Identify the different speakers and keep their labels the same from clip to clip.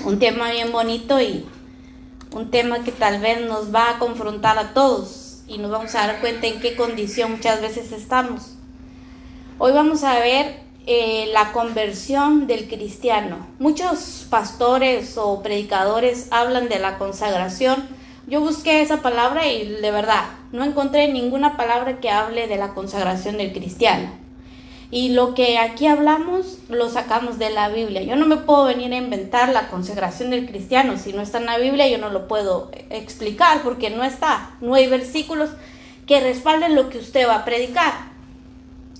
Speaker 1: Un tema bien bonito y un tema que tal vez nos va a confrontar a todos y nos vamos a dar cuenta en qué condición muchas veces estamos. Hoy vamos a ver la conversión del cristiano. Muchos pastores o predicadores hablan de la consagración. Yo busqué esa palabra y de verdad no encontré ninguna palabra que hable de la consagración del cristiano. Y lo que aquí hablamos lo sacamos de la Biblia. Yo no me puedo venir a inventar la consagración del cristiano. Si no está en la Biblia, yo no lo puedo explicar porque no está. No hay versículos que respalden lo que usted va a predicar.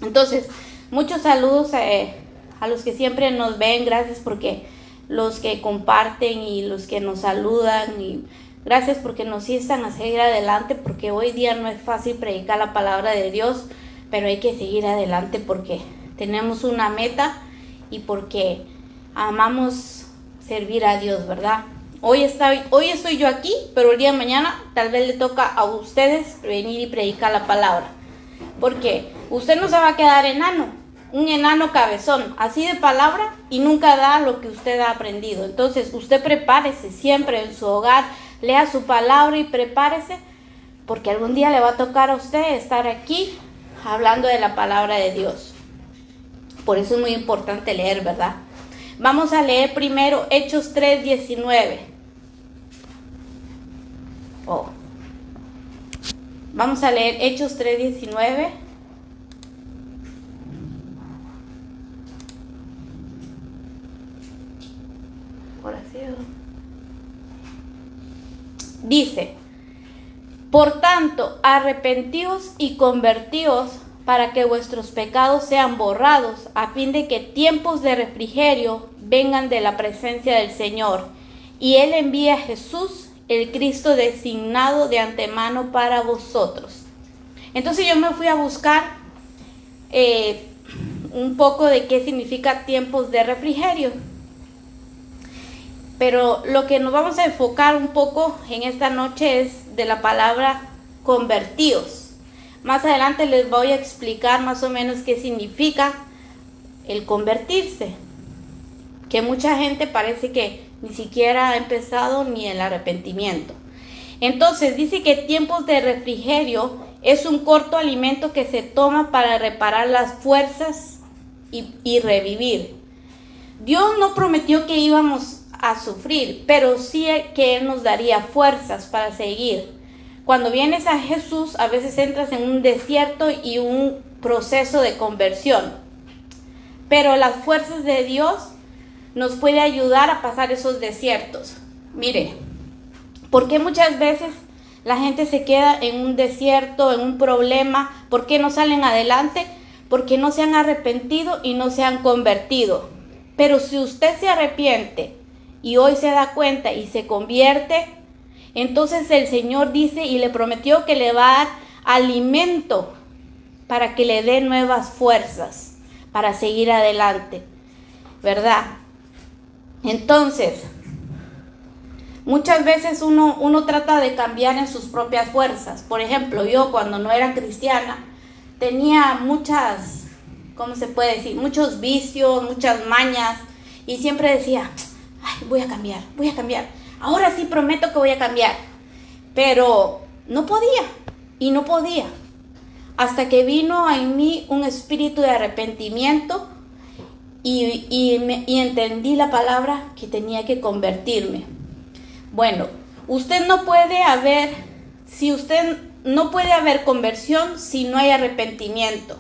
Speaker 1: Entonces, muchos saludos a los que siempre nos ven. Gracias porque los que comparten y los que nos saludan. Y gracias porque nos instan a seguir adelante, porque hoy día no es fácil predicar la palabra de Dios. Pero hay que seguir adelante porque tenemos una meta y porque amamos servir a Dios, ¿verdad? Hoy estoy yo aquí, pero el día de mañana tal vez le toca a ustedes venir y predicar la palabra. Porque usted no se va a quedar enano, un enano cabezón, así de palabra y nunca da lo que usted ha aprendido. Entonces usted prepárese siempre en su hogar, lea su palabra y prepárese porque algún día le va a tocar a usted estar aquí hablando de la palabra de Dios. Por eso es muy importante leer, ¿verdad? Vamos a leer primero Hechos 3:19. Vamos a leer Hechos 3:19. Dice: por tanto, arrepentíos y convertíos para que vuestros pecados sean borrados, a fin de que tiempos de refrigerio vengan de la presencia del Señor. Y Él envía a Jesús, el Cristo designado de antemano para vosotros. Entonces yo me fui a buscar un poco de qué significa tiempos de refrigerio. Pero lo que nos vamos a enfocar un poco en esta noche es de la palabra convertíos. Más adelante les voy a explicar más o menos qué significa el convertirse. Que mucha gente parece que ni siquiera ha empezado ni el arrepentimiento. Entonces dice que tiempos de refrigerio es un corto alimento que se toma para reparar las fuerzas y revivir. Dios no prometió que íbamos a sufrir, pero sí que Él nos daría fuerzas para seguir. Cuando vienes a Jesús, a veces entras en un desierto y un proceso de conversión, pero las fuerzas de Dios nos puede ayudar a pasar esos desiertos. Mire, ¿por qué muchas veces la gente se queda en un desierto, en un problema? ¿Por qué no salen adelante? Porque no se han arrepentido y no se han convertido. Pero si usted se arrepiente y hoy se da cuenta y se convierte, entonces el Señor dice y le prometió que le va a dar alimento para que le dé nuevas fuerzas para seguir adelante, ¿verdad? Entonces, muchas veces uno trata de cambiar en sus propias fuerzas. Por ejemplo, yo cuando no era cristiana tenía muchas, ¿cómo se puede decir? Muchos vicios, muchas mañas y siempre decía: ay, voy a cambiar, ahora sí prometo que voy a cambiar, pero no podía, hasta que vino en mí un espíritu de arrepentimiento y entendí la palabra que tenía que convertirme. Bueno, usted no puede haber conversión si no hay arrepentimiento.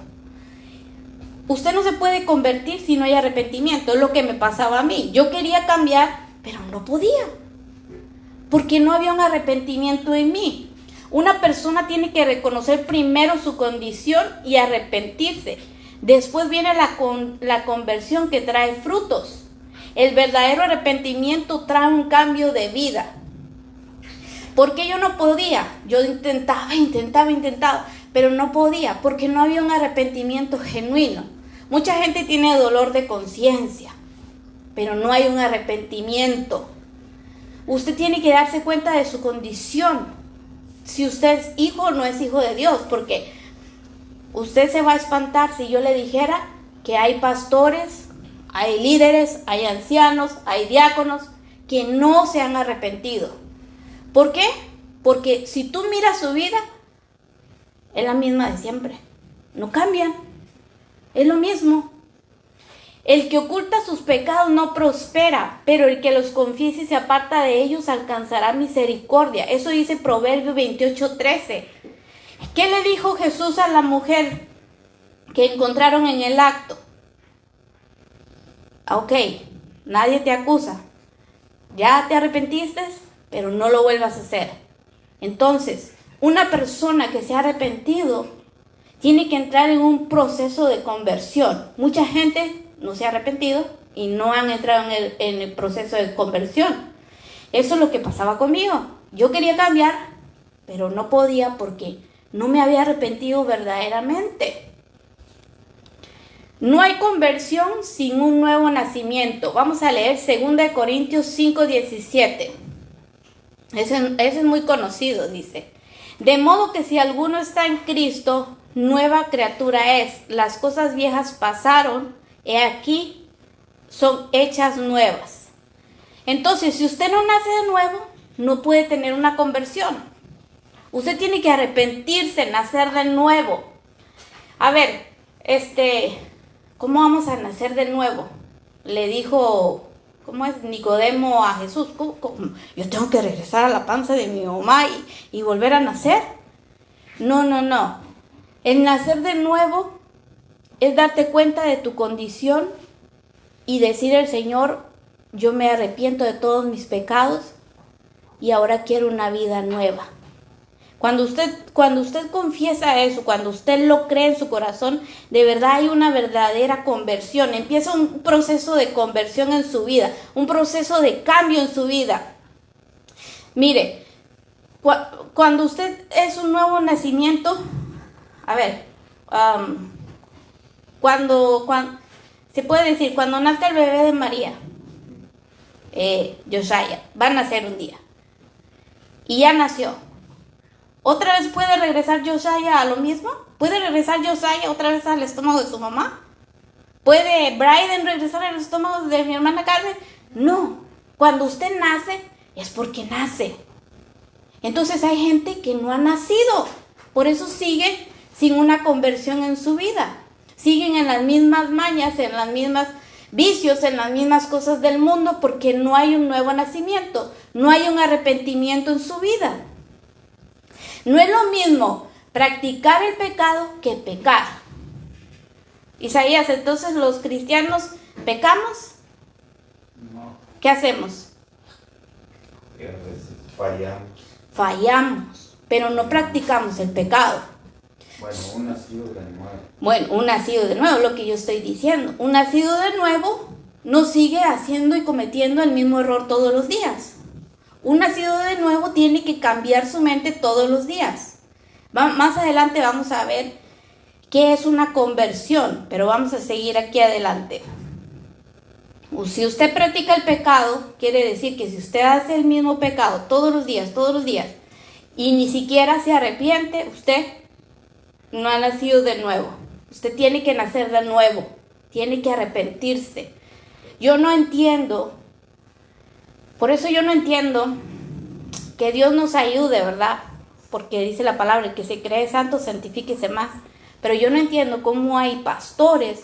Speaker 1: Usted no se puede convertir si no hay arrepentimiento. Es lo que me pasaba a mí. Yo quería cambiar, pero no podía, porque no había un arrepentimiento en mí. Una persona tiene que reconocer primero su condición y arrepentirse. Después viene la conversión que trae frutos. El verdadero arrepentimiento trae un cambio de vida. Porque yo no podía. Yo intentaba, pero no podía, porque no había un arrepentimiento genuino. Mucha gente tiene dolor de conciencia, pero no hay un arrepentimiento. Usted tiene que darse cuenta de su condición. Si usted es hijo o no es hijo de Dios, porque usted se va a espantar si yo le dijera que hay pastores, Hay líderes, hay ancianos, hay diáconos que no se han arrepentido. ¿Por qué? Porque si tú miras su vida, es la misma de siempre. No cambian. Es lo mismo. El que oculta sus pecados no prospera, pero el que los confiesa y se aparta de ellos alcanzará misericordia. Eso dice Proverbios 28:13. ¿Qué le dijo Jesús a la mujer que encontraron en el acto? Ok, nadie te acusa. Ya te arrepentiste, pero no lo vuelvas a hacer. Entonces, una persona que se ha arrepentido tiene que entrar en un proceso de conversión. Mucha gente no se ha arrepentido y no han entrado en el proceso de conversión. Eso es lo que pasaba conmigo. Yo quería cambiar, pero no podía porque no me había arrepentido verdaderamente. No hay conversión sin un nuevo nacimiento. Vamos a leer 2 Corintios 5:17. Ese es muy conocido, dice. De modo que si alguno está en Cristo, nueva criatura es. Las cosas viejas pasaron, he aquí, son hechas nuevas. Entonces, si usted no nace de nuevo, no puede tener una conversión. Usted tiene que arrepentirse, nacer de nuevo. A ver, ¿cómo vamos a nacer de nuevo? Le dijo, ¿cómo es? Nicodemo a Jesús. ¿Cómo? Yo tengo que regresar a la panza de mi mamá y volver a nacer. No. El nacer de nuevo es darte cuenta de tu condición y decir al Señor, yo me arrepiento de todos mis pecados y ahora quiero una vida nueva. Cuando usted confiesa eso, cuando usted lo cree en su corazón, de verdad hay una verdadera conversión. Empieza un proceso de conversión en su vida, un proceso de cambio en su vida. Mire, cuando usted es un nuevo nacimiento, a ver, cuando se puede decir, cuando nazca el bebé de María, Josiah, va a nacer un día. Y ya nació. ¿Otra vez puede regresar Josiah a lo mismo? ¿Puede regresar Josiah otra vez al estómago de su mamá? ¿Puede Bryden regresar al estómago de mi hermana Carmen? No. Cuando usted nace, es porque nace. Entonces hay gente que no ha nacido. Por eso sigue sin una conversión en su vida. Siguen en las mismas mañas, en las mismas vicios, en las mismas cosas del mundo, porque no hay un nuevo nacimiento. No hay un arrepentimiento en su vida. No es lo mismo practicar el pecado que pecar. Isaías, entonces los cristianos pecamos.
Speaker 2: No.
Speaker 1: ¿Qué hacemos?
Speaker 2: Que a veces fallamos.
Speaker 1: Fallamos, pero no practicamos el pecado.
Speaker 2: Bueno, un nacido de nuevo.
Speaker 1: Bueno, un nacido de nuevo, lo que yo estoy diciendo. Un nacido de nuevo no sigue haciendo y cometiendo el mismo error todos los días. Un nacido de nuevo tiene que cambiar su mente todos los días. Más adelante vamos a ver qué es una conversión, pero vamos a seguir aquí adelante. Si usted practica el pecado, quiere decir que si usted hace el mismo pecado todos los días, y ni siquiera se arrepiente, usted no ha nacido de nuevo. Usted tiene que nacer de nuevo, tiene que arrepentirse. Yo no entiendo. Por eso yo no entiendo que Dios nos ayude, ¿verdad? Porque dice la palabra, el que se cree santo, santifíquese más. Pero yo no entiendo cómo hay pastores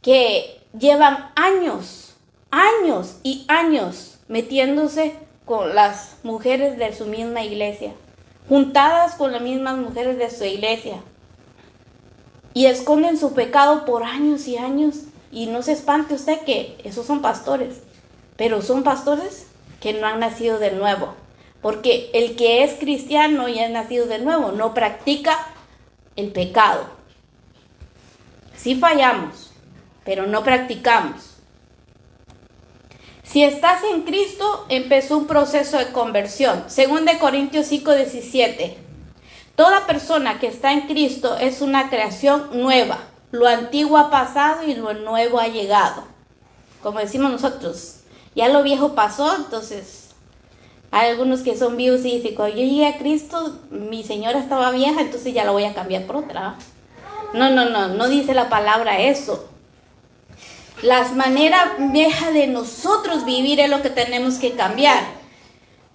Speaker 1: que llevan años y años metiéndose con las mujeres de su misma iglesia, juntadas con las mismas mujeres de su iglesia, y esconden su pecado por años y años. Y no se espante usted que esos son pastores. Pero son pastores que no han nacido de nuevo. Porque el que es cristiano y ha nacido de nuevo no practica el pecado. Sí fallamos, pero no practicamos. Si estás en Cristo, empezó un proceso de conversión. 2 Corintios 5:17. Toda persona que está en Cristo es una creación nueva. Lo antiguo ha pasado y lo nuevo ha llegado. Como decimos nosotros. Ya lo viejo pasó, entonces hay algunos que son vivos y dicen, cuando yo llegué a Cristo, mi señora estaba vieja, entonces ya la voy a cambiar por otra. No dice la palabra eso. Las maneras viejas de nosotros vivir es lo que tenemos que cambiar.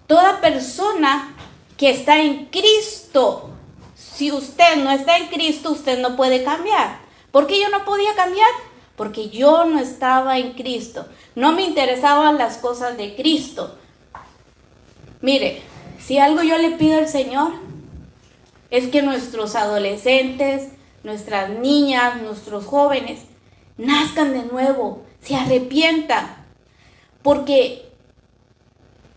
Speaker 1: Toda persona que está en Cristo, si usted no está en Cristo, usted no puede cambiar. ¿Por qué yo no podía cambiar? Porque yo no estaba en Cristo. No me interesaban las cosas de Cristo. Mire, si algo yo le pido al Señor, es que nuestros adolescentes, nuestras niñas, nuestros jóvenes, nazcan de nuevo, se arrepientan. Porque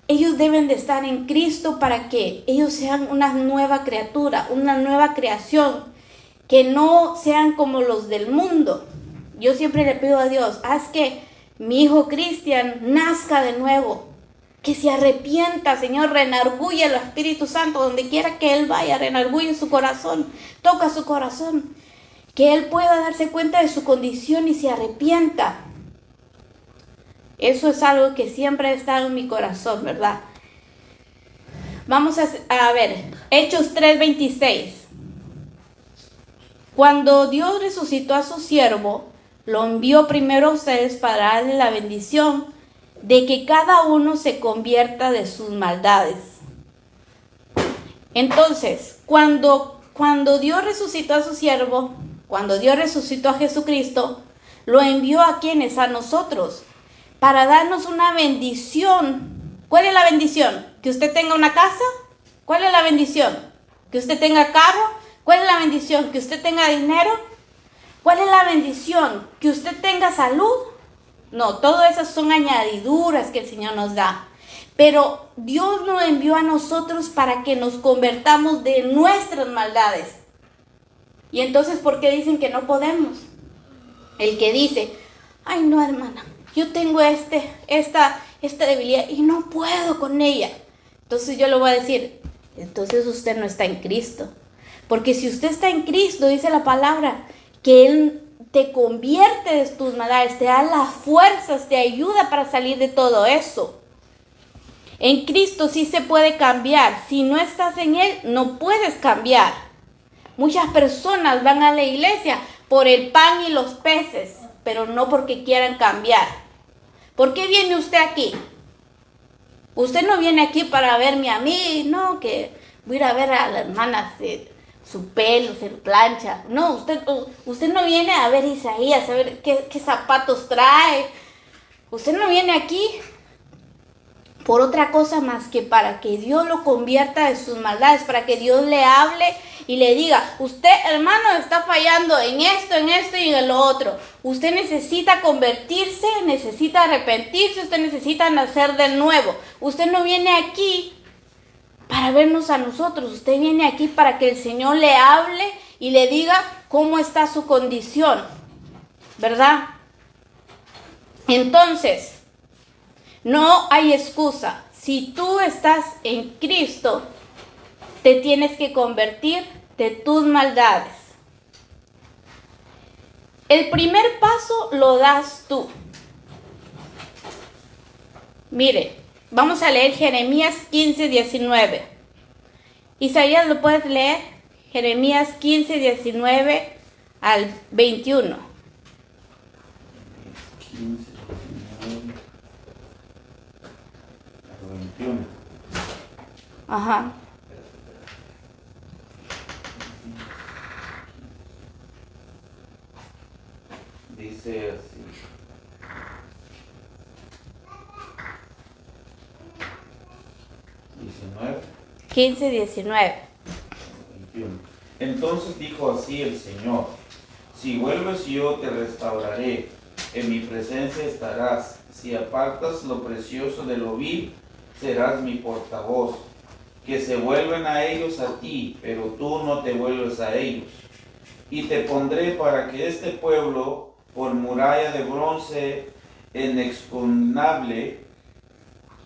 Speaker 1: ellos deben de estar en Cristo para que ellos sean una nueva criatura, una nueva creación, que no sean como los del mundo. Yo siempre le pido a Dios, haz que mi hijo Cristian nazca de nuevo, que se arrepienta, Señor, renarguye el Espíritu Santo donde quiera que Él vaya, renarguye su corazón, toca su corazón, que Él pueda darse cuenta de su condición y se arrepienta. Eso es algo que siempre ha estado en mi corazón, ¿verdad? Vamos a ver, Hechos 3:26. Cuando Dios resucitó a su siervo, lo envió primero a ustedes para darle la bendición de que cada uno se convierta de sus maldades. Entonces, cuando Dios resucitó a su siervo, cuando Dios resucitó a Jesucristo, lo envió a quienes, a nosotros, para darnos una bendición. ¿Cuál es la bendición? ¿Que usted tenga una casa? ¿Cuál es la bendición? ¿Que usted tenga carro? ¿Cuál es la bendición? ¿Que usted tenga dinero? ¿Cuál es la bendición? ¿Que usted tenga salud? No, todas esas son añadiduras que el Señor nos da. Pero Dios nos envió a nosotros para que nos convertamos de nuestras maldades. Y entonces, ¿por qué dicen que no podemos? El que dice, ay no, hermana, yo tengo esta debilidad y no puedo con ella. Entonces yo le voy a decir, entonces usted no está en Cristo. Porque si usted está en Cristo, dice la palabra, que Él te convierte de tus maldades, te da las fuerzas, te ayuda para salir de todo eso. En Cristo sí se puede cambiar. Si no estás en Él, no puedes cambiar. Muchas personas van a la iglesia por el pan y los peces, pero no porque quieran cambiar. ¿Por qué viene usted aquí? Usted no viene aquí para verme a mí, no, que voy a ir a ver a la hermana su pelo, se plancha. No, usted no viene a ver a Isaías, a ver qué zapatos trae. Usted no viene aquí por otra cosa más que para que Dios lo convierta de sus maldades, para que Dios le hable y le diga, usted, hermano, está fallando en esto y en lo otro. Usted necesita convertirse, necesita arrepentirse, usted necesita nacer de nuevo. Usted no viene aquí para vernos a nosotros, usted viene aquí para que el Señor le hable y le diga cómo está su condición, ¿verdad? Entonces, no hay excusa. Si tú estás en Cristo, te tienes que convertir de tus maldades. El primer paso lo das tú. Mire, vamos a leer Jeremías 15:19. Isaías, ¿lo puedes leer? Jeremías 15:19 al 21.
Speaker 2: 15, 19, al 21.
Speaker 1: Ajá.
Speaker 2: Dice así.
Speaker 1: 15:19.
Speaker 2: 21. Entonces dijo así el Señor: si vuelves, yo te restauraré, en mi presencia estarás. Si apartas lo precioso de lo vil, serás mi portavoz. Que se vuelven a ellos a ti, pero tú no te vuelves a ellos. Y te pondré para que este pueblo, por muralla de bronce inexpugnable,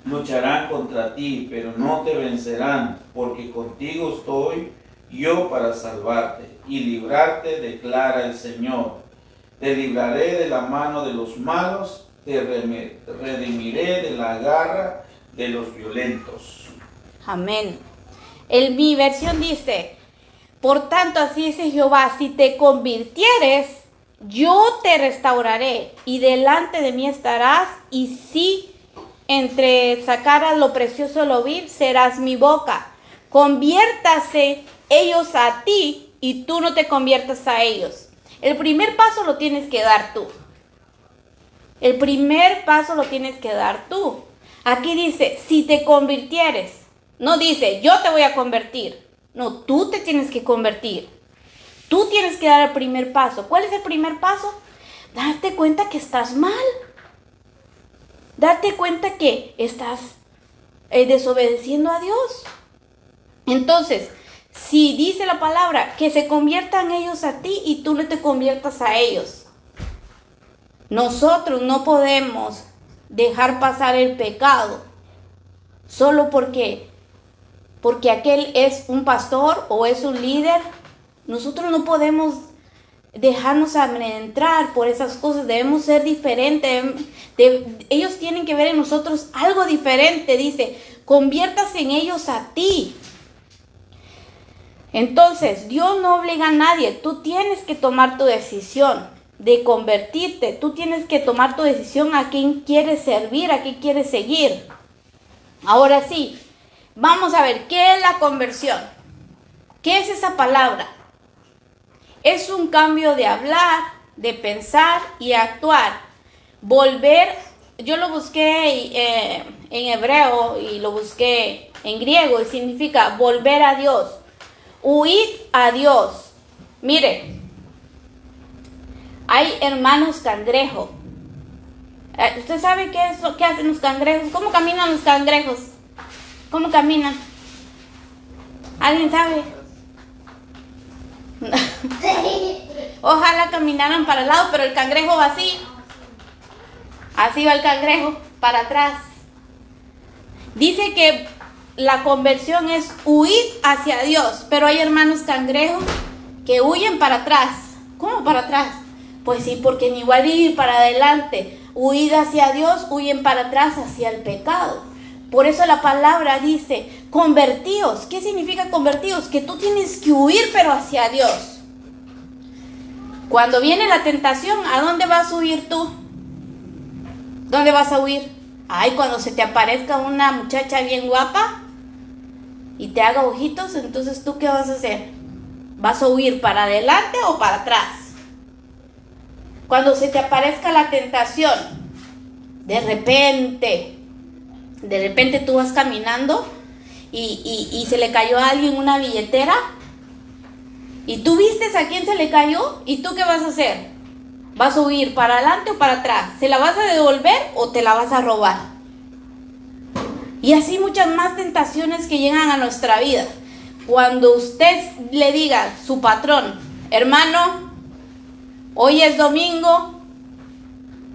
Speaker 2: lucharán contra ti, pero no te vencerán, porque contigo estoy yo para salvarte y librarte, declara el Señor. Te libraré de la mano de los malos, te redimiré de la garra de los violentos.
Speaker 1: Amén. Mi versión dice, por tanto así dice Jehová, si te convirtieres yo te restauraré y delante de mí estarás, y si entre sacaras lo precioso de lo vil, serás mi boca. Conviértase ellos a ti y tú no te conviertas a ellos. El primer paso lo tienes que dar tú. El primer paso lo tienes que dar tú. Aquí dice, si te convirtieres. No dice, yo te voy a convertir. No, tú te tienes que convertir. Tú tienes que dar el primer paso. ¿Cuál es el primer paso? Darte cuenta que estás mal. Darte cuenta que estás desobedeciendo a Dios. Entonces, si dice la palabra que se conviertan ellos a ti y tú no te conviertas a ellos. Nosotros no podemos dejar pasar el pecado solo porque aquel es un pastor o es un líder. Nosotros no podemos dejarnos amedrentar por esas cosas. Debemos ser diferentes. Ellos tienen que ver en nosotros algo diferente. Dice, conviértase en ellos a ti. Entonces, Dios no obliga a nadie. Tú tienes que tomar tu decisión de convertirte. Tú tienes que tomar tu decisión a quién quieres servir, a quién quieres seguir. Ahora sí, vamos a ver, ¿qué es la conversión? ¿Qué es esa palabra? Es un cambio de hablar, de pensar y actuar. Volver, yo lo busqué en hebreo y lo busqué en griego y significa volver a Dios, huir a Dios. Mire, hay hermanos cangrejo. ¿Usted sabe qué hacen los cangrejos? ¿Cómo caminan los cangrejos? ¿Cómo caminan? ¿Alguien sabe? Ojalá caminaran para el lado, pero el cangrejo va así. Así va el cangrejo, para atrás. Dice que la conversión es huir hacia Dios, pero hay hermanos cangrejos que huyen para atrás. ¿Cómo para atrás? Pues sí, porque ni igual ir para adelante, huir hacia Dios, huyen para atrás hacia el pecado. Por eso la palabra dice, convertíos. ¿Qué significa convertíos? Que tú tienes que huir, pero hacia Dios. Cuando viene la tentación, ¿a dónde vas a huir tú? ¿Dónde vas a huir? Ay, cuando se te aparezca una muchacha bien guapa y te haga ojitos, entonces ¿tú qué vas a hacer? ¿Vas a huir para adelante o para atrás? Cuando se te aparezca la tentación, de repente tú vas caminando y se le cayó a alguien una billetera y tú vistes a quién se le cayó y tú qué vas a hacer. ¿Vas a huir para adelante o para atrás? ¿Se la vas a devolver o te la vas a robar? Y así muchas más tentaciones que llegan a nuestra vida. Cuando usted le diga a su patrón, hermano, hoy es domingo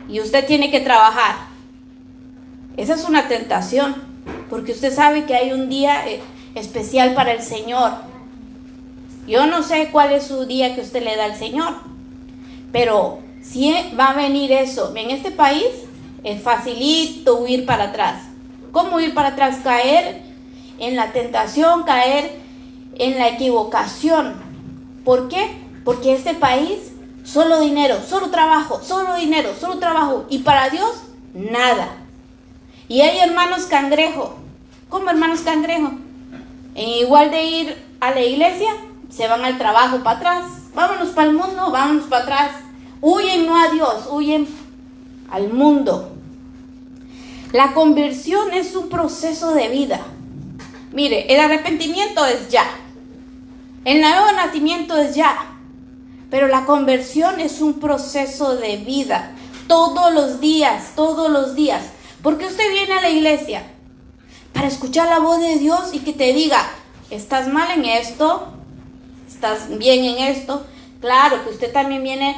Speaker 1: y usted tiene que trabajar. Esa es una tentación, porque usted sabe que hay un día especial para el Señor. Yo no sé cuál es su día que usted le da al Señor, pero si va a venir eso. En este país es facilito huir para atrás. ¿Cómo huir para atrás? Caer en la tentación, caer en la equivocación. ¿Por qué? Porque este país, solo dinero, solo trabajo, solo dinero, solo trabajo. Y para Dios, nada. Y hay hermanos cangrejo. ¿Cómo hermanos cangrejo? En igual de ir a la iglesia, se van al trabajo para atrás. Vámonos para el mundo, vámonos para atrás. Huyen no a Dios, huyen al mundo. La conversión es un proceso de vida. Mire, el arrepentimiento es ya. El nuevo nacimiento es ya. Pero la conversión es un proceso de vida. Todos los días, todos los días. Porque usted viene a la iglesia para escuchar la voz de Dios y que te diga, estás mal en esto, estás bien en esto. Claro que usted también viene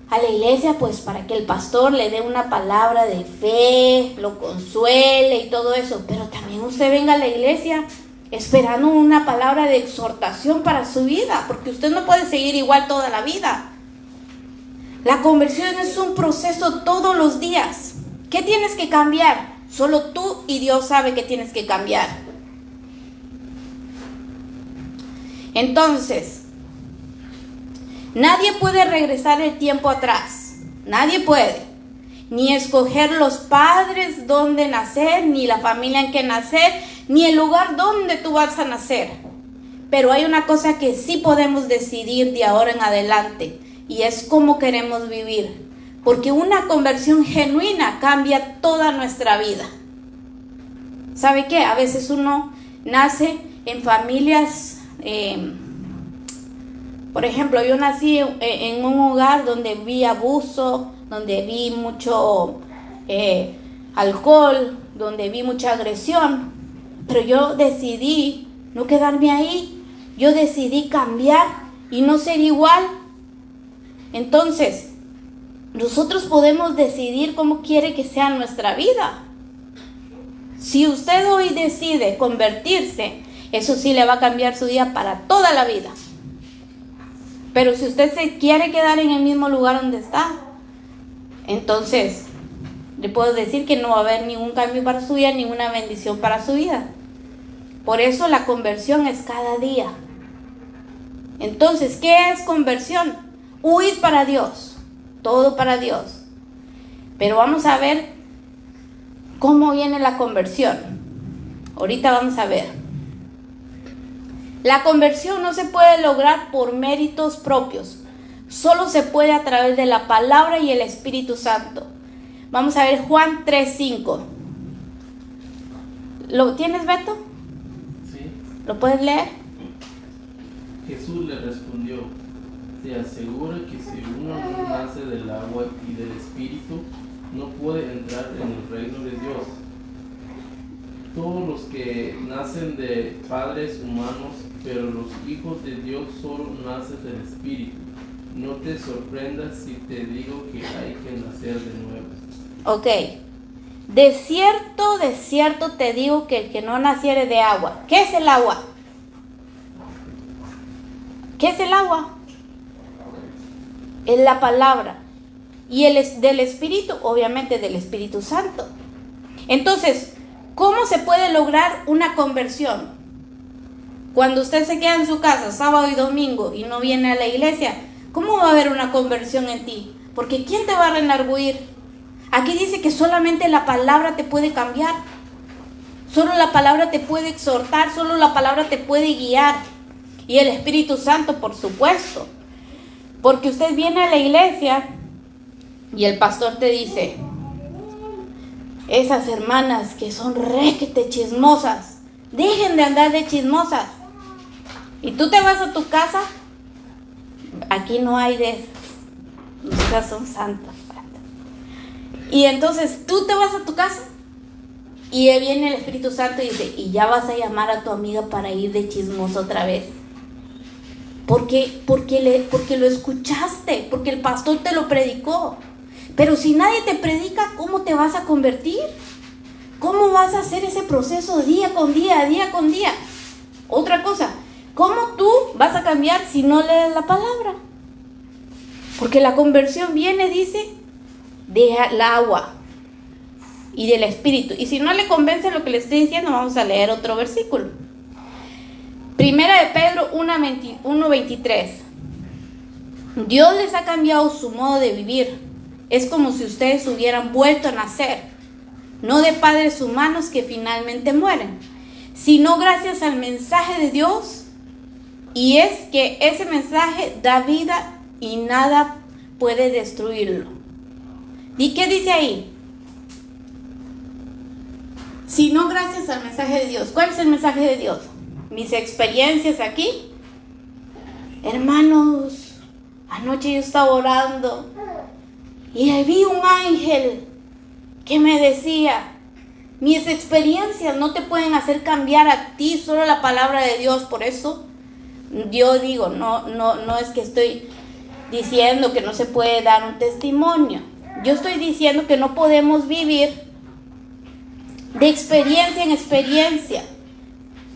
Speaker 1: a la iglesia pues para que el pastor le dé una palabra de fe, lo consuele y todo eso. Pero también usted venga a la iglesia esperando una palabra de exhortación para su vida, porque usted no puede seguir igual toda la vida. La conversión es un proceso todos los días. ¿Qué tienes que cambiar? Solo tú y Dios sabe que tienes que cambiar. Entonces, Nadie puede regresar el tiempo atrás. Nadie puede. Ni escoger los padres donde nacer, ni la familia en que nacer, ni el lugar donde tú vas a nacer. Pero hay una cosa que sí podemos decidir de ahora en adelante, y es cómo queremos vivir. Porque una conversión genuina cambia toda nuestra vida. ¿Sabe qué? A veces uno nace en familias, por ejemplo, yo nací en un hogar donde vi abuso, donde vi mucho alcohol, donde vi mucha agresión, pero yo decidí no quedarme ahí, yo decidí cambiar y no ser igual. Entonces, nosotros podemos decidir cómo quiere que sea nuestra vida. Si usted hoy decide convertirse, eso sí le va a cambiar su día para toda la vida. Pero si usted se quiere quedar en el mismo lugar donde está, entonces le puedo decir que no va a haber ningún cambio para su vida, ninguna bendición para su vida. Por eso la conversión es cada día. Entonces, ¿qué es conversión? Huir para Dios, todo para Dios. Pero vamos a ver cómo viene la conversión. Ahorita vamos a ver. La conversión no se puede lograr por méritos propios. Solo se puede a través de la palabra y el Espíritu Santo. Vamos a ver Juan 3:5. ¿Lo tienes, Beto?
Speaker 3: Sí.
Speaker 1: ¿Lo puedes leer?
Speaker 3: Jesús le respondió: te aseguro que si uno no nace del agua y del Espíritu, no puede entrar en el reino de Dios. Todos los que nacen de padres humanos, pero los hijos de Dios solo nacen del Espíritu. No te sorprendas si te digo que hay que nacer de nuevo.
Speaker 1: Ok. De cierto te digo que el que no naciere de agua. ¿Qué es el agua? ¿Qué es el agua? Es la palabra. Y del Espíritu, obviamente del Espíritu Santo. Entonces, ¿cómo se puede lograr una conversión? Cuando usted se queda en su casa sábado y domingo y no viene a la iglesia, ¿cómo va a haber una conversión en ti? Porque ¿quién te va a redarguir? Aquí dice que solamente la palabra te puede cambiar. Solo la palabra te puede exhortar, solo la palabra te puede guiar. Y el Espíritu Santo, por supuesto. Porque usted viene a la iglesia y el pastor te dice: esas hermanas que son requete chismosas, dejen de andar de chismosas. Y tú te vas a tu casa, aquí no hay de esas, nosotras son santas. Y entonces tú te vas a tu casa y viene el Espíritu Santo y dice: y ya vas a llamar a tu amiga para ir de chismoso otra vez. Porque lo escuchaste, porque el pastor te lo predicó. Pero si nadie te predica, ¿cómo te vas a convertir? ¿Cómo vas a hacer ese proceso día con día, día con día? Otra cosa, ¿cómo tú vas a cambiar si no lees la palabra? Porque la conversión viene, dice, del agua y del Espíritu. Y si no le convence lo que le estoy diciendo, vamos a leer otro versículo. Primera de Pedro 1:23. Dios les ha cambiado su modo de vivir. Es como si ustedes hubieran vuelto a nacer, no de padres humanos que finalmente mueren, sino gracias al mensaje de Dios. Y es que ese mensaje da vida y nada puede destruirlo. ¿Y qué dice ahí? Sino gracias al mensaje de Dios. ¿Cuál es el mensaje de Dios? Mis experiencias aquí. Hermanos, anoche yo estaba orando y vi un ángel que me decía: mis experiencias no te pueden hacer cambiar a ti, solo la palabra de Dios. Por eso yo digo, no es que estoy diciendo que no se puede dar un testimonio. Yo estoy diciendo que no podemos vivir de experiencia en experiencia.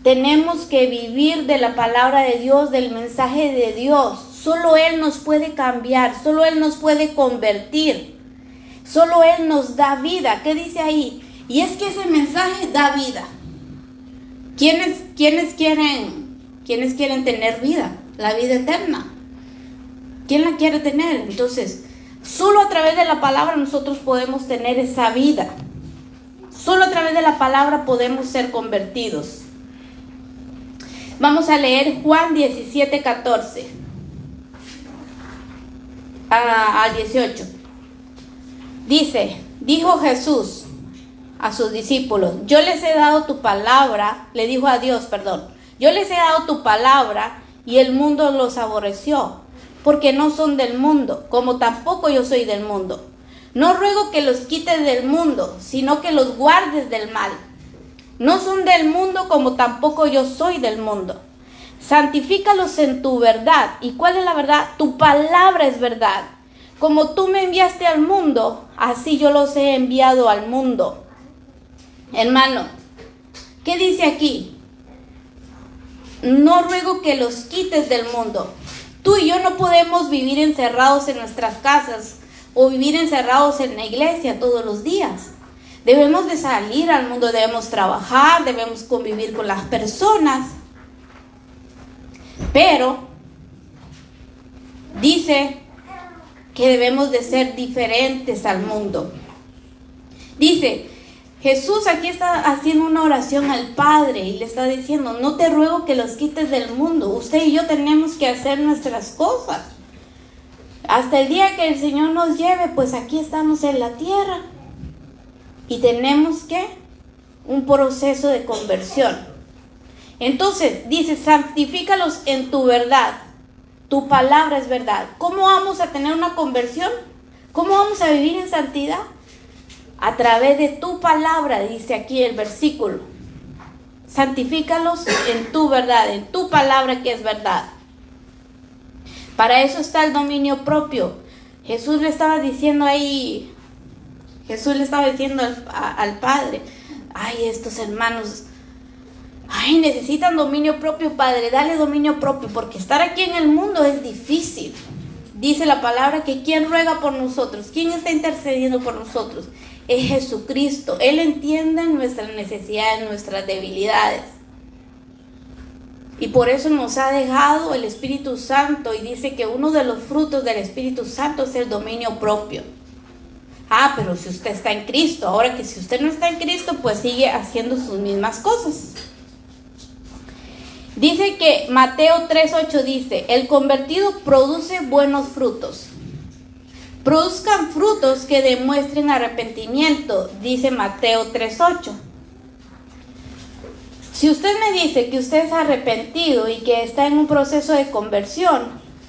Speaker 1: Tenemos que vivir de la palabra de Dios, del mensaje de Dios. Solo Él nos puede cambiar, solo Él nos puede convertir, solo Él nos da vida. ¿Qué dice ahí? Y es que ese mensaje da vida. ¿Quiénes quieren tener vida? La vida eterna. ¿Quién la quiere tener? Entonces, solo a través de la palabra nosotros podemos tener esa vida. Solo a través de la palabra podemos ser convertidos. Vamos a leer Juan 17, 14 al 18. Dice, dijo Jesús a sus discípulos, yo les he dado tu palabra, le dijo a Dios, perdón, yo les he dado tu palabra y el mundo los aborreció, porque no son del mundo, como tampoco yo soy del mundo. No ruego que los quites del mundo, sino que los guardes del mal. No son del mundo, como tampoco yo soy del mundo. Santifícalos en tu verdad. ¿Y cuál es la verdad? Tu palabra es verdad. Como tú me enviaste al mundo, así yo los he enviado al mundo. Hermano, ¿qué dice aquí? No ruego que los quites del mundo. Tú y yo no podemos vivir encerrados en nuestras casas o vivir encerrados en la iglesia todos los días. Debemos de salir al mundo, debemos trabajar, debemos convivir con las personas. Pero dice que debemos de ser diferentes al mundo. Dice, Jesús aquí está haciendo una oración al Padre y le está diciendo, no te ruego que los quites del mundo. Usted y yo tenemos que hacer nuestras cosas. Hasta el día que el Señor nos lleve, pues aquí estamos en la tierra. Y tenemos que un proceso de conversión. Entonces, dice, santifícalos en tu verdad. Tu palabra es verdad. ¿Cómo vamos a tener una conversión? ¿Cómo vamos a vivir en santidad? A través de tu palabra, dice aquí el versículo. Santifícalos en tu verdad, en tu palabra que es verdad. Para eso está el dominio propio. Jesús le estaba diciendo ahí, Jesús le estaba diciendo al Padre, ay, estos hermanos, ay, necesitan dominio propio, Padre, dale dominio propio, porque estar aquí en el mundo es difícil. Dice la palabra que ¿quién ruega por nosotros? ¿Quién está intercediendo por nosotros? Es Jesucristo. Él entiende nuestras necesidades, nuestras debilidades. Y por eso nos ha dejado el Espíritu Santo y dice que uno de los frutos del Espíritu Santo es el dominio propio. Ah, pero si usted está en Cristo, ahora que si usted no está en Cristo, pues sigue haciendo sus mismas cosas. Dice que Mateo 3:8 dice, el convertido produce buenos frutos. Produzcan frutos que demuestren arrepentimiento, dice Mateo 3:8. Si usted me dice que usted es arrepentido y que está en un proceso de conversión,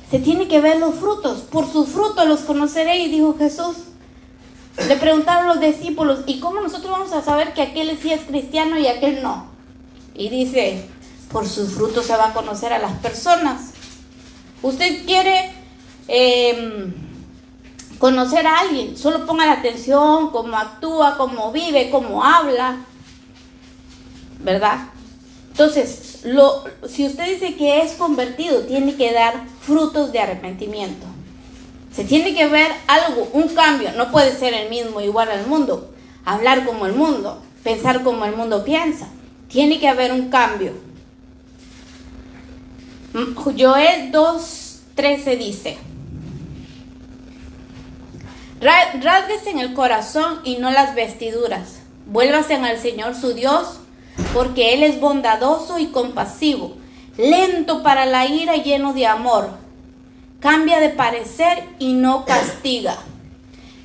Speaker 1: se tiene que ver los frutos. Por sus frutos los conoceréis, dijo Jesús. Le preguntaron los discípulos, ¿y cómo nosotros vamos a saber que aquel sí es cristiano y aquel no? Y dice, por sus frutos se va a conocer a las personas. Usted quiere conocer a alguien, solo ponga la atención, cómo actúa, cómo vive, cómo habla, ¿verdad? Entonces, si usted dice que es convertido, tiene que dar frutos de arrepentimiento. Se tiene que ver algo, un cambio. No puede ser el mismo igual al mundo, hablar como el mundo, pensar como el mundo piensa. Tiene que haber un cambio. Joel 2:13 dice, rásguese en el corazón y no las vestiduras. Vuélvase al Señor su Dios, porque Él es bondadoso y compasivo, lento para la ira y lleno de amor. Cambia de parecer y no castiga.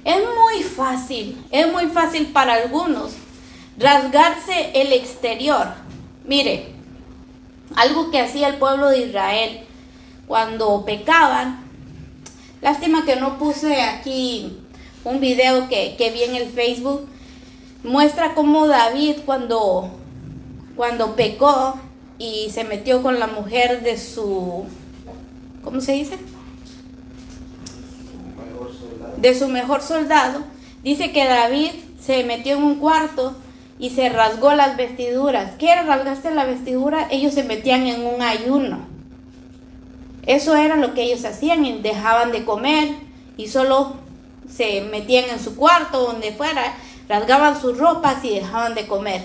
Speaker 1: Es muy fácil para algunos rasgarse el exterior. Mire, algo que hacía el pueblo de Israel cuando pecaban. Lástima que no puse aquí un video que vi en el Facebook. Muestra cómo David cuando pecó y se metió con la mujer de su, ¿cómo se dice? De su mejor soldado. Dice que David se metió en un cuarto y se rasgó las vestiduras. ¿Qué era rasgarse la vestidura? Ellos se metían en un ayuno. Eso era lo que ellos hacían, y dejaban de comer y solo se metían en su cuarto, donde fuera, rasgaban sus ropas y dejaban de comer.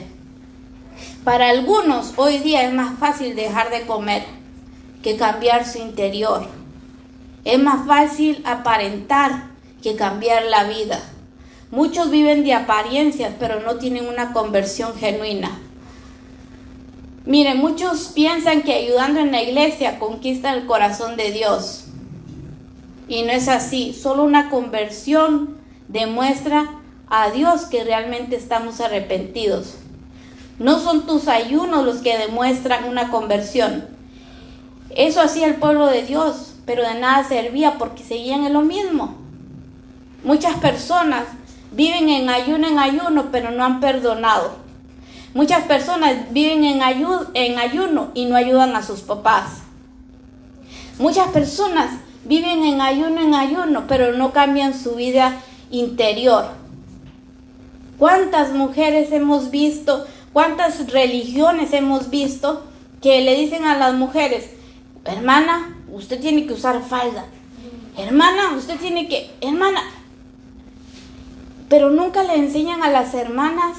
Speaker 1: Para algunos hoy día es más fácil dejar de comer que cambiar su interior. Es más fácil aparentar que cambiar la vida. Muchos viven de apariencias, pero no tienen una conversión genuina. Miren, muchos piensan que ayudando en la iglesia conquistan el corazón de Dios. Y no es así. Solo una conversión demuestra a Dios que realmente estamos arrepentidos. No son tus ayunos los que demuestran una conversión. Eso hacía el pueblo de Dios, pero de nada servía porque seguían en lo mismo. Muchas personas viven en ayuno, pero no han perdonado. Muchas personas viven en ayuno y no ayudan a sus papás. Muchas personas viven en ayuno, pero no cambian su vida interior. ¿Cuántas mujeres hemos visto? ¿Cuántas religiones hemos visto que le dicen a las mujeres: hermana, usted tiene que usar falda. Hermana, usted tiene que... Hermana. Pero nunca le enseñan a las hermanas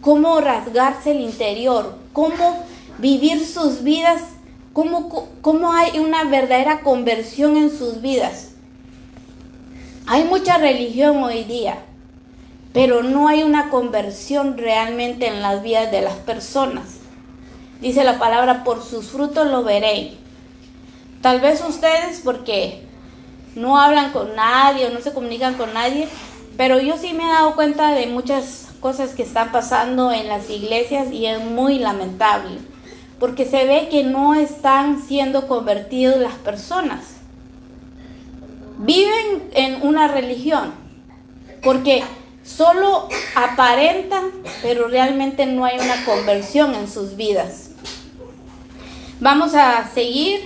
Speaker 1: cómo rasgarse el interior, cómo vivir sus vidas, cómo hay una verdadera conversión en sus vidas. Hay mucha religión hoy día, pero no hay una conversión realmente en las vidas de las personas. Dice la palabra: por sus frutos lo veréis. Tal vez ustedes, porque no hablan con nadie o no se comunican con nadie, pero yo sí me he dado cuenta de muchas cosas que están pasando en las iglesias y es muy lamentable, porque se ve que no están siendo convertidos las personas. Viven en una religión, porque solo aparentan, pero realmente no hay una conversión en sus vidas. Vamos a seguir.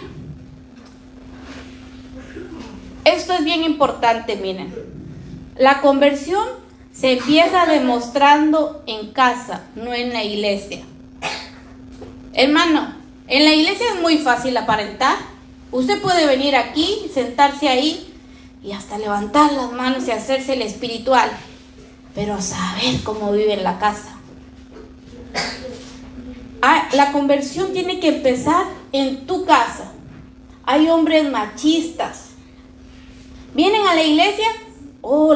Speaker 1: Esto es bien importante, miren. La conversión se empieza demostrando en casa, no en la iglesia. Hermano, en la iglesia es muy fácil aparentar. Usted puede venir aquí, sentarse ahí y hasta levantar las manos y hacerse el espiritual, pero a saber cómo vive en la casa. La conversión tiene que empezar en tu casa. Hay hombres machistas. Vienen a la iglesia,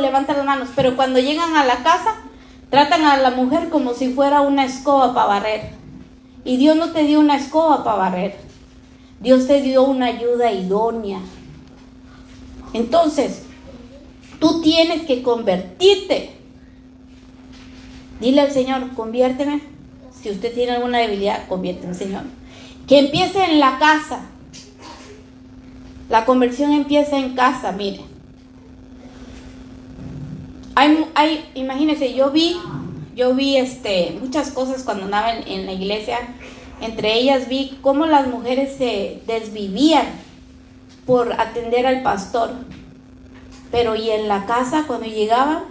Speaker 1: levantan las manos, pero cuando llegan a la casa, tratan a la mujer como si fuera una escoba para barrer. Y Dios no te dio una escoba para barrer. Dios te dio una ayuda idónea. Entonces, tú tienes que convertirte. Dile al Señor: conviérteme. Si usted tiene alguna debilidad, conviérteme, Señor. Que empiece en la casa. La conversión empieza en casa, mire. Imagínense, yo vi muchas cosas cuando andaba en la iglesia. Entre ellas vi cómo las mujeres se desvivían por atender al pastor. Pero y en la casa, cuando llegaban,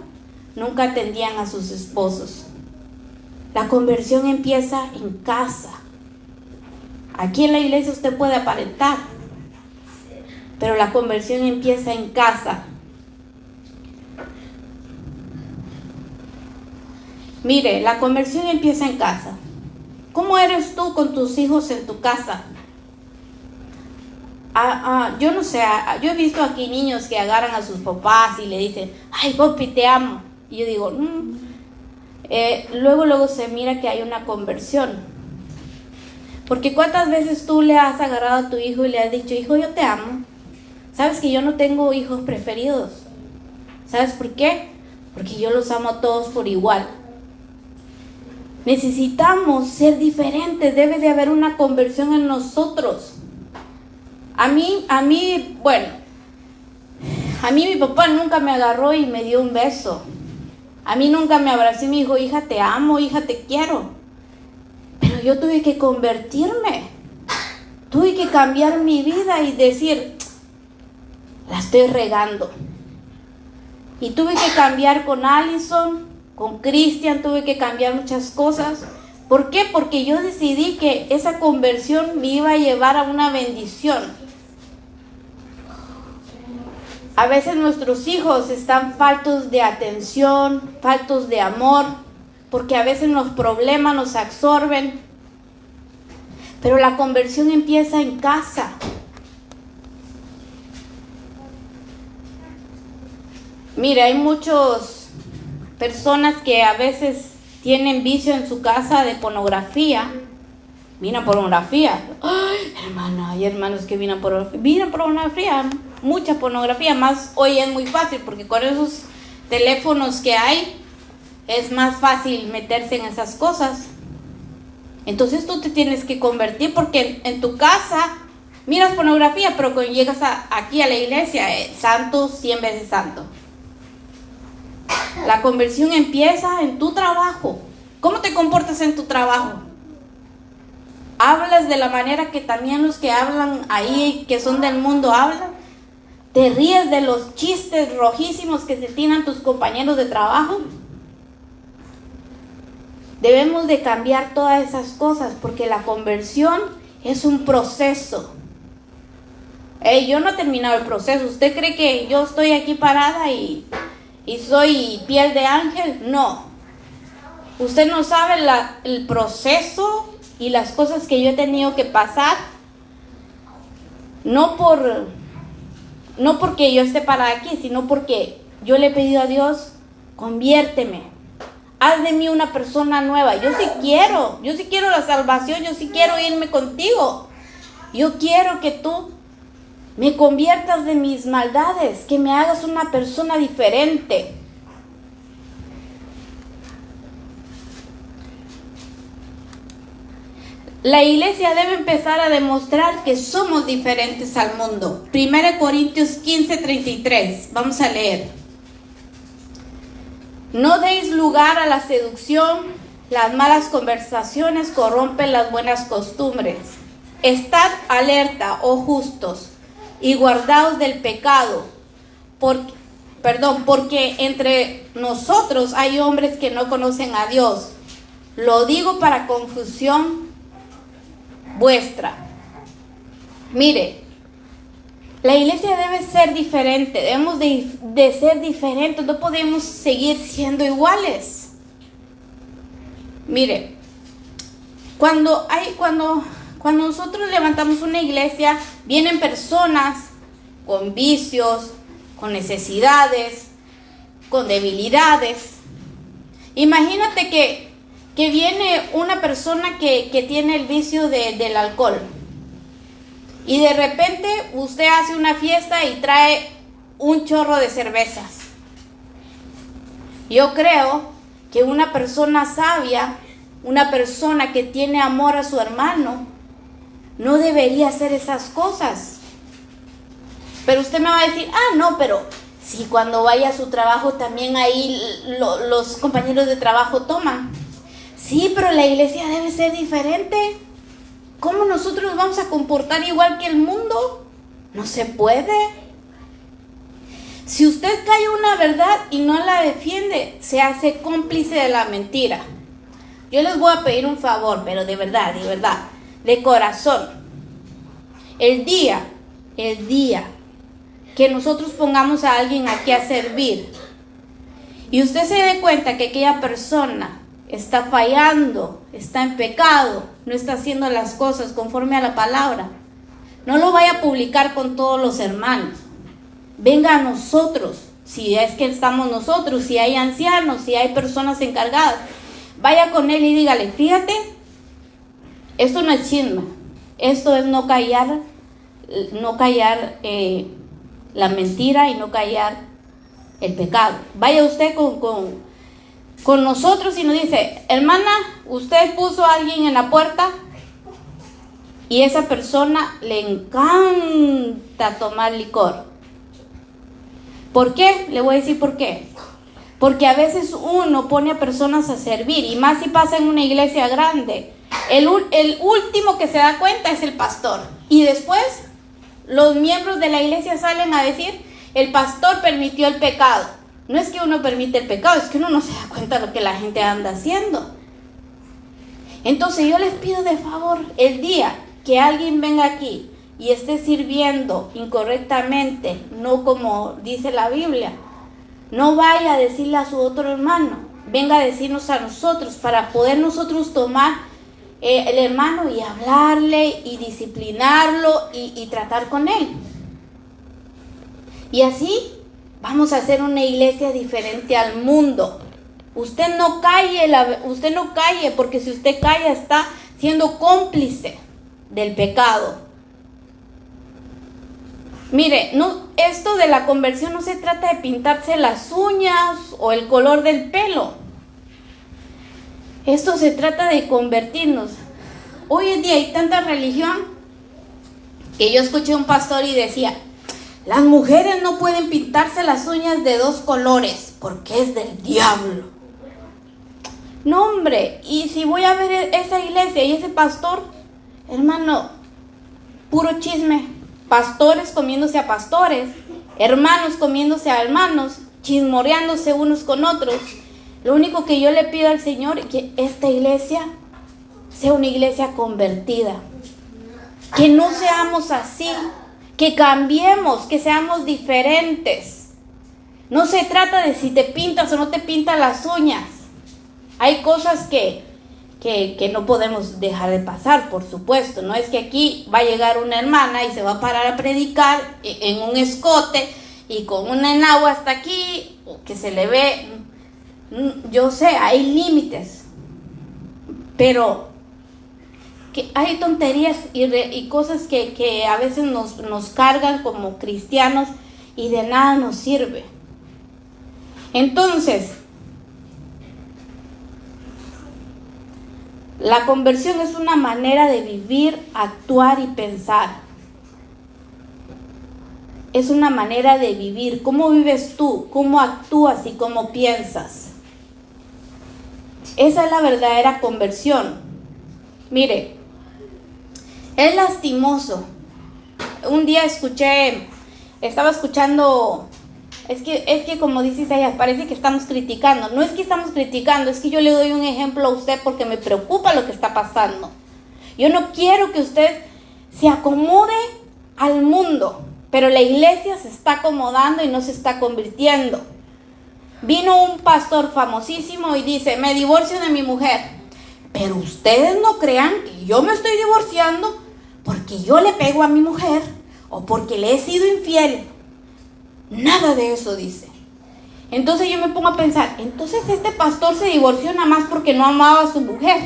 Speaker 1: nunca atendían a sus esposos. La conversión empieza en casa. Aquí en la iglesia usted puede aparentar, pero la conversión empieza en casa. Mire, la conversión empieza en casa. ¿Cómo eres tú con tus hijos en tu casa? Yo no sé, yo he visto aquí niños que agarran a sus papás y le dicen: ay, papi, te amo. Y yo digo, luego se mira que hay una conversión. Porque ¿cuántas veces tú le has agarrado a tu hijo y le has dicho: hijo, yo te amo? ¿Sabes que yo no tengo hijos preferidos? ¿Sabes por qué? Porque yo los amo a todos por igual. Necesitamos ser diferentes, debe de haber una conversión en nosotros. A mí mi papá nunca me agarró y me dio un beso. A mí nunca me abrazó y me dijo: hija, te amo, hija, te quiero. Pero yo tuve que convertirme. Tuve que cambiar mi vida y decir: la estoy regando. Y tuve que cambiar con Allison, con Cristian, tuve que cambiar muchas cosas. ¿Por qué? Porque yo decidí que esa conversión me iba a llevar a una bendición. A veces nuestros hijos están faltos de atención, faltos de amor, porque a veces los problemas nos absorben. Pero la conversión empieza en casa. Mira, hay muchas personas que a veces tienen vicio en su casa de pornografía. Miran pornografía. Ay, hermana, hay hermanos que miran pornografía, mucha pornografía. Más hoy es muy fácil porque con esos teléfonos que hay es más fácil meterse en esas cosas. Entonces tú te tienes que convertir, porque en tu casa miras pornografía, pero cuando llegas aquí a la iglesia, santo, 100 veces santo. La conversión empieza en tu trabajo. ¿Cómo te comportas en tu trabajo? ¿Hablas de la manera que también los que hablan ahí, que son del mundo, hablan? ¿Te ríes de los chistes rojísimos que se tiran tus compañeros de trabajo? Debemos de cambiar todas esas cosas, porque la conversión es un proceso. Yo no he terminado el proceso. ¿Usted cree que yo estoy aquí parada y soy piel de ángel? No. Usted no sabe el proceso y las cosas que yo he tenido que pasar. No porque yo esté parada aquí, sino porque yo le he pedido a Dios, conviérteme. Haz de mí una persona nueva. Yo sí quiero la salvación, yo sí quiero irme contigo. Yo quiero que tú me conviertas de mis maldades, que me hagas una persona diferente. La iglesia debe empezar a demostrar que somos diferentes al mundo. 1 Corintios 15:33. Vamos a leer. No deis lugar a la seducción, las malas conversaciones corrompen las buenas costumbres. Estad alerta, oh justos, y guardaos del pecado, porque entre nosotros hay hombres que no conocen a Dios. Lo digo para confusión vuestra. Mire, la iglesia debe ser diferente, debemos de ser diferentes, no podemos seguir siendo iguales. Mire, cuando nosotros levantamos una iglesia, vienen personas con vicios, con necesidades, con debilidades. Imagínate que viene una persona que tiene el vicio del alcohol. Y de repente usted hace una fiesta y trae un chorro de cervezas. Yo creo que una persona sabia, una persona que tiene amor a su hermano, no debería hacer esas cosas. Pero usted me va a decir, no, pero si cuando vaya a su trabajo también ahí los compañeros de trabajo toman. Sí, pero la iglesia debe ser diferente. ¿Cómo nosotros nos vamos a comportar igual que el mundo? No se puede. Si usted calla una verdad y no la defiende, se hace cómplice de la mentira. Yo les voy a pedir un favor, pero de verdad, de corazón. El día que nosotros pongamos a alguien aquí a servir y usted se dé cuenta que aquella persona está fallando, está en pecado, no está haciendo las cosas conforme a la palabra, no lo vaya a publicar con todos los hermanos. Venga a nosotros, si es que estamos nosotros, si hay ancianos, si hay personas encargadas, vaya con él y dígale, fíjate, esto no es chisme, esto es no callar la mentira y no callar el pecado. Vaya usted con nosotros y nos dice, hermana, usted puso a alguien en la puerta y esa persona le encanta tomar licor. ¿Por qué? Le voy a decir por qué. Porque a veces uno pone a personas a servir, y más si pasa en una iglesia grande. El último que se da cuenta es el pastor. Y después los miembros de la iglesia salen a decir, el pastor permitió el pecado. No es que uno permite el pecado, es que uno no se da cuenta de lo que la gente anda haciendo. Entonces yo les pido de favor, el día que alguien venga aquí y esté sirviendo incorrectamente, no como dice la Biblia, no vaya a decirle a su otro hermano, venga a decirnos a nosotros para poder nosotros tomar el hermano y hablarle y disciplinarlo y tratar con él. Y así Vamos a hacer una iglesia diferente al mundo. Usted no calle, porque si usted calla está siendo cómplice del pecado. Mire, esto de la conversión no se trata de pintarse las uñas o el color del pelo. Esto se trata de convertirnos. Hoy en día hay tanta religión que yo escuché a un pastor y decía: las mujeres no pueden pintarse las uñas de 2 colores porque es del diablo. No, hombre, y si voy a ver esa iglesia y ese pastor, hermano, puro chisme. Pastores comiéndose a pastores, hermanos comiéndose a hermanos, chismoreándose unos con otros. Lo único que yo le pido al Señor es que esta iglesia sea una iglesia convertida. Que no seamos así, que cambiemos, que seamos diferentes. No se trata de si te pintas o no te pintas las uñas. Hay cosas que no podemos dejar de pasar, por supuesto. No es que aquí va a llegar una hermana y se va a parar a predicar en un escote y con una enagua hasta aquí, que se le ve. Yo sé, hay límites, pero que hay tonterías y cosas que a veces nos cargan como cristianos y de nada nos sirve. Entonces, la conversión es una manera de vivir, actuar y pensar. Es una manera de vivir. ¿Cómo vives tú? ¿Cómo actúas y cómo piensas? Esa es la verdadera conversión. Mire, es lastimoso. Un día estaba escuchando, es que como dice Isaías, parece que estamos criticando. No es que estamos criticando, es que yo le doy un ejemplo a usted porque me preocupa lo que está pasando. Yo no quiero que usted se acomode al mundo, pero la iglesia se está acomodando y no se está convirtiendo. Vino un pastor famosísimo y dice: me divorcio de mi mujer. Pero ustedes no crean que yo me estoy divorciando porque yo le pego a mi mujer o porque le he sido infiel. Nada de eso dice. Entonces yo me pongo a pensar, entonces este pastor se divorció nada más porque no amaba a su mujer.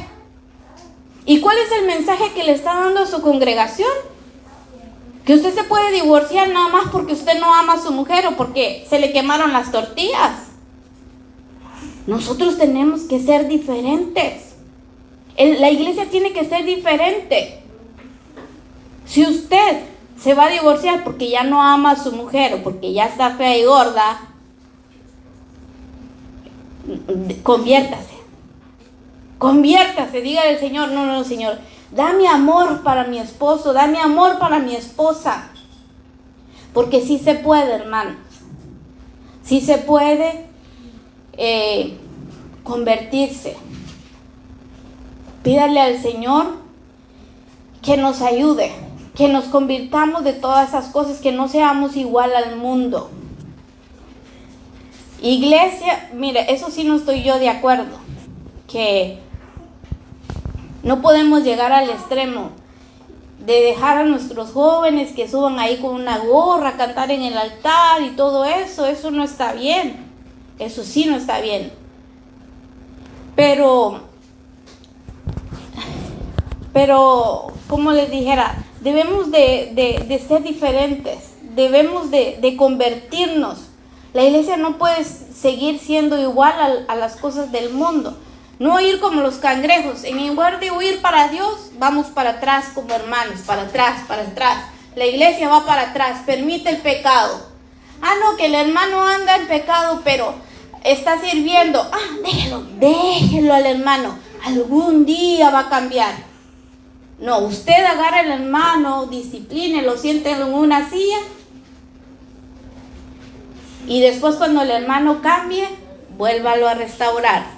Speaker 1: ¿Y cuál es el mensaje que le está dando a su congregación? Que usted se puede divorciar nada más porque usted no ama a su mujer o porque se le quemaron las tortillas. Nosotros tenemos que ser diferentes. La iglesia tiene que ser diferente. Si usted se va a divorciar porque ya no ama a su mujer o porque ya está fea y gorda, conviértase, dígale al Señor: no, Señor, dame amor para mi esposo, dame amor para mi esposa. Porque sí se puede, hermanos. Sí se puede convertirse. Pídale al Señor que nos ayude, que nos convirtamos de todas esas cosas, que no seamos igual al mundo. Iglesia, mire, eso sí no estoy yo de acuerdo, que no podemos llegar al extremo de dejar a nuestros jóvenes que suban ahí con una gorra a cantar en el altar y todo eso. Eso no está bien, eso sí no está bien. Pero como les dijera, debemos de ser diferentes, debemos de convertirnos. La iglesia no puede seguir siendo igual a las cosas del mundo. No ir como los cangrejos. En lugar de huir para Dios, vamos para atrás como hermanos, para atrás. La iglesia va para atrás, permite el pecado. No, que el hermano anda en pecado, pero está sirviendo. Déjelo al hermano. Algún día va a cambiar. No, usted agarra al hermano, disciplínelo, siéntelo en una silla. Y después, cuando el hermano cambie, vuélvalo a restaurar.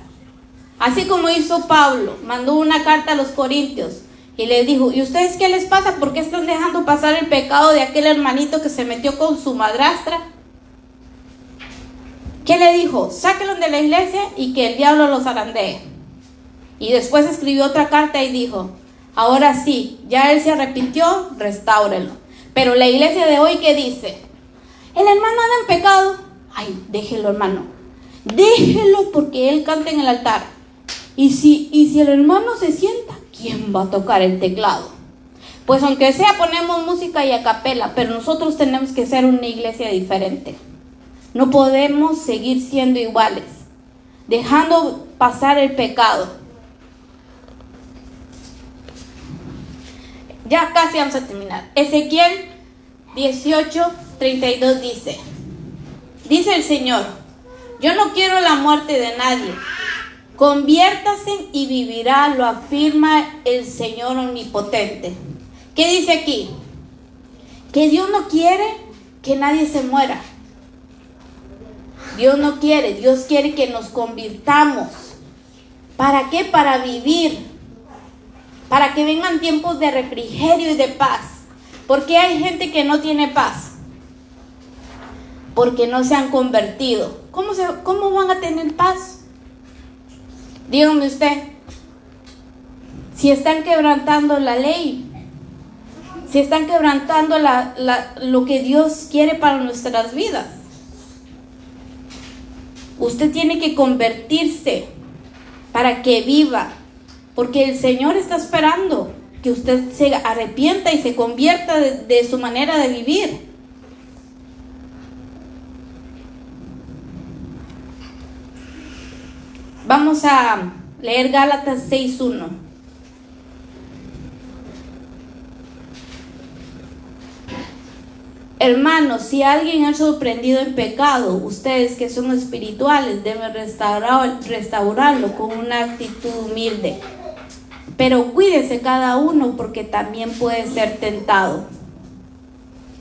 Speaker 1: Así como hizo Pablo, mandó una carta a los corintios y les dijo: ¿y ustedes qué les pasa? ¿Por qué están dejando pasar el pecado de aquel hermanito que se metió con su madrastra? ¿Qué le dijo? Sáquenlos de la iglesia y que el diablo los zarandee. Y después escribió otra carta y dijo: ahora sí, ya él se arrepintió, restáurelo. Pero la iglesia de hoy, ¿qué dice? El hermano anda en pecado, Ay, déjelo, hermano. Déjelo porque él canta en el altar. Y si el hermano se sienta, ¿quién va a tocar el teclado? Pues aunque sea ponemos música y a capela, pero nosotros tenemos que ser una iglesia diferente. No podemos seguir siendo iguales, dejando pasar el pecado. Ya casi vamos a terminar. Ezequiel 18:32 dice el Señor: yo no quiero la muerte de nadie. Conviértase y vivirá, lo afirma el Señor omnipotente. ¿Qué dice aquí? Que Dios no quiere que nadie se muera. Dios no quiere, Dios quiere que nos convirtamos. ¿Para qué? Para vivir. Para que vengan tiempos de refrigerio y de paz. ¿Por qué hay gente que no tiene paz? Porque no se han convertido. ¿Cómo van a tener paz? Dígame usted. Si están quebrantando la ley, si están quebrantando lo que Dios quiere para nuestras vidas. Usted tiene que convertirse para que viva, porque el Señor está esperando que usted se arrepienta y se convierta de su manera de vivir. Vamos a leer Gálatas 6:1. Hermanos, si alguien ha sorprendido en pecado, ustedes que son espirituales deben restaurarlo con una actitud humilde. Pero cuídese cada uno porque también puede ser tentado.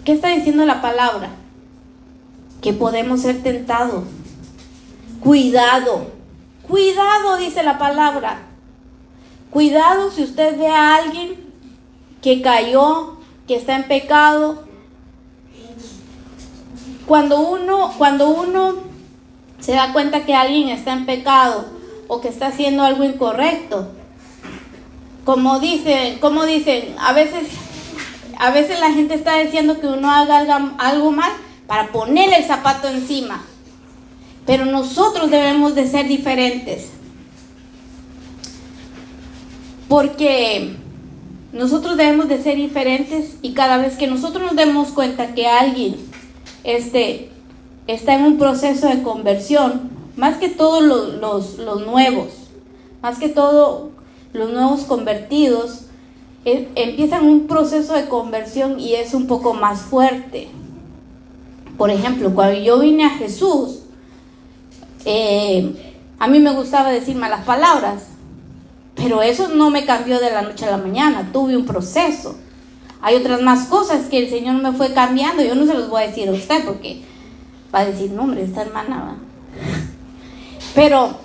Speaker 1: ¿Qué está diciendo la palabra? Que podemos ser tentados. Cuidado, dice la palabra. Cuidado si usted ve a alguien que cayó, que está en pecado. Cuando uno se da cuenta que alguien está en pecado o que está haciendo algo incorrecto, como dicen, a veces la gente está diciendo que uno haga algo mal para ponerle el zapato encima. Pero nosotros debemos de ser diferentes. Porque nosotros debemos de ser diferentes y cada vez que nosotros nos demos cuenta que alguien está en un proceso de conversión, más que todos los nuevos, más que todo los nuevos convertidos, empiezan un proceso de conversión y es un poco más fuerte. Por ejemplo, cuando yo vine a Jesús, a mí me gustaba decir malas palabras, pero eso no me cambió de la noche a la mañana, tuve un proceso. Hay otras más cosas que el Señor me fue cambiando. Yo no se los voy a decir a usted porque va a decir, no hombre, esta hermana va. Pero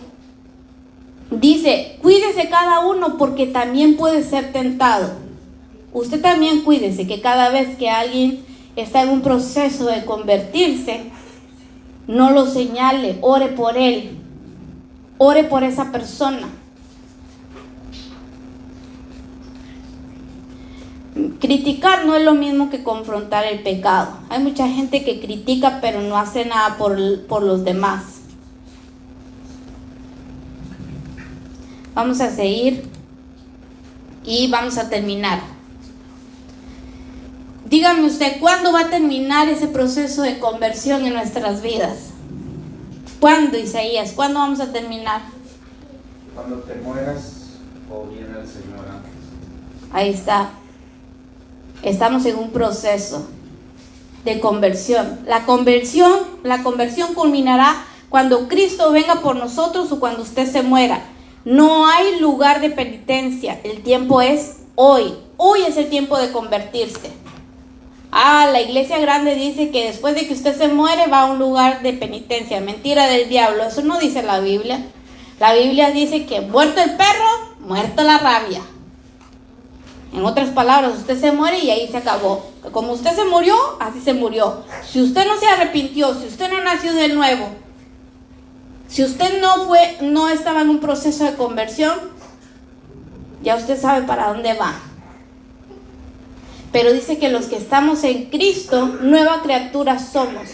Speaker 1: dice, cuídese cada uno porque también puede ser tentado. Usted también cuídese, que cada vez que alguien está en un proceso de convertirse, no lo señale, ore por él, ore por esa persona. Criticar no es lo mismo que confrontar el pecado. Hay mucha gente que critica pero no hace nada por los demás. Vamos a seguir y vamos a terminar. Dígame usted, ¿cuándo va a terminar ese proceso de conversión en nuestras vidas? ¿Cuándo, Isaías? ¿Cuándo vamos a terminar?
Speaker 2: Cuando te mueras o viene el Señor antes.
Speaker 1: Ahí está. Estamos en un proceso de conversión. La conversión culminará cuando Cristo venga por nosotros o cuando usted se muera. No hay lugar de penitencia. El tiempo es hoy. Hoy es el tiempo de convertirse. La iglesia grande dice que después de que usted se muere va a un lugar de penitencia. Mentira del diablo. Eso no dice la Biblia. La Biblia dice que muerto el perro, muerta la rabia. En otras palabras, usted se muere y ahí se acabó. Como usted se murió, así se murió. Si usted no se arrepintió, si usted no nació de nuevo, si usted no estaba en un proceso de conversión, ya usted sabe para dónde va. Pero dice que los que estamos en Cristo, nueva criatura somos.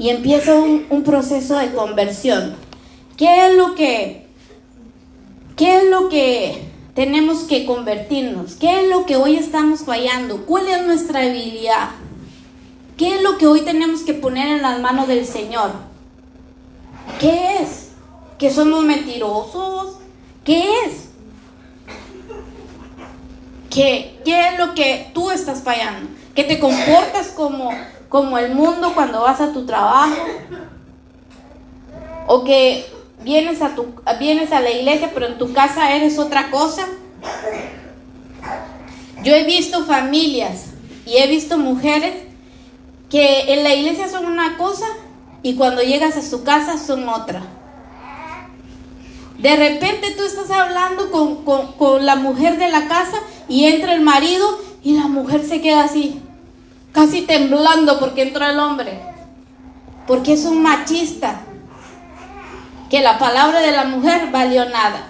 Speaker 1: y empieza un proceso de conversión. ¿Qué es lo que tenemos que convertirnos? ¿Qué es lo que hoy estamos fallando? ¿Cuál es nuestra debilidad? ¿Qué es lo que hoy tenemos que poner en las manos del Señor? ¿Qué es? ¿Que somos mentirosos? ¿Qué es? ¿Qué es lo que tú estás fallando? ¿Que te comportas como el mundo cuando vas a tu trabajo? ¿O que vienes a la iglesia pero en tu casa eres otra cosa? Yo he visto familias y he visto mujeres que en la iglesia son una cosa y cuando llegas a su casa son otra. De repente tú estás hablando con la mujer de la casa y entra el marido y la mujer se queda así, casi temblando porque entró el hombre. Porque es un machista, que la palabra de la mujer valió nada.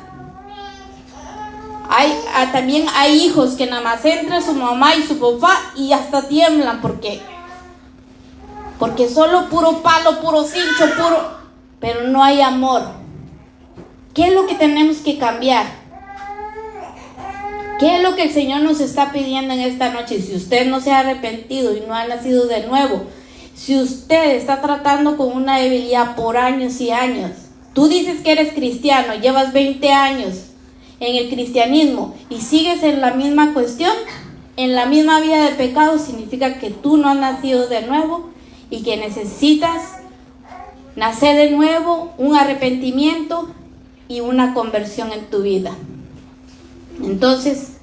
Speaker 1: También hay hijos que nada más entra su mamá y su papá y hasta tiemblan porque solo puro palo, puro cincho, pero no hay amor. ¿Qué es lo que tenemos que cambiar? ¿Qué es lo que el Señor nos está pidiendo en esta noche? Si usted no se ha arrepentido y no ha nacido de nuevo, si usted está tratando con una debilidad por años y años, tú dices que eres cristiano, llevas 20 años en el cristianismo y sigues en la misma cuestión, en la misma vida de pecado, significa que tú no has nacido de nuevo y que necesitas nacer de nuevo, un arrepentimiento y una conversión en tu vida. Entonces,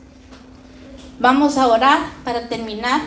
Speaker 1: vamos a orar para terminar.